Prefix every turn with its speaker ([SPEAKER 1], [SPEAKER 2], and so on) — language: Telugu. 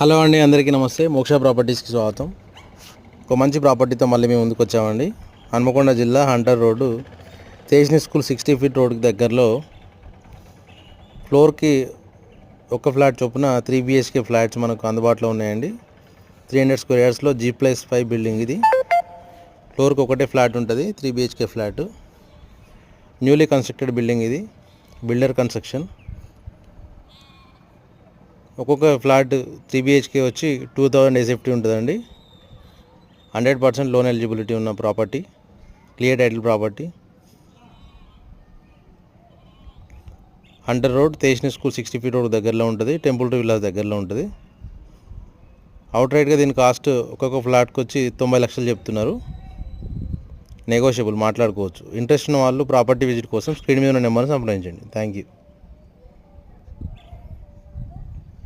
[SPEAKER 1] హలో అండి, అందరికీ నమస్తే. మోక్ష ప్రాపర్టీస్కి స్వాగతం. ఒక మంచి ప్రాపర్టీతో మళ్ళీ మేము ముందుకు వచ్చామండి. హన్మకొండ జిల్లా హంటర్ రోడ్డు తేజ్ని స్కూల్ 60 ఫీట్ రోడ్కి దగ్గరలో ఫ్లోర్కి ఒక ఫ్లాట్ చొప్పున 3 BHK ఫ్లాట్స్ మనకు అందుబాటులో ఉన్నాయండి. 300 స్క్వేర్ యార్డ్స్లో G+5 బిల్డింగ్. ఇది ఫ్లోర్కి ఒకటే ఫ్లాట్ ఉంటుంది, 3 BHK flat. Newly constructed building. ఇది బిల్డర్ కన్స్ట్రక్షన్. ఒక్కొక్క ఫ్లాట్ 3 BHK వచ్చి 2000 SFT ఉంటుందండి. 100% లోన్ ఎలిజిబిలిటీ ఉన్న property, clear title property. Hunter road తేజ్ని స్కూల్ 60 ఫీట్ రోడ్ దగ్గరలో ఉంటుంది, టెంపుల్ టు విల్లాస్ దగ్గరలో ఉంటుంది. అవుట్ రైట్గా దీని కాస్ట్ ఒక్కొక్క ఫ్లాట్కి వచ్చి 90 లక్షలు చెప్తున్నారు. నెగోషియబుల్, మాట్లాడుకోవచ్చు. ఇంట్రెస్ట్ ఉన్న వాళ్ళు ప్రాపర్టీ విజిట్ కోసం స్క్రీన్ మీద ఉన్న నెంబర్ని సంప్రదించండి. Thank you.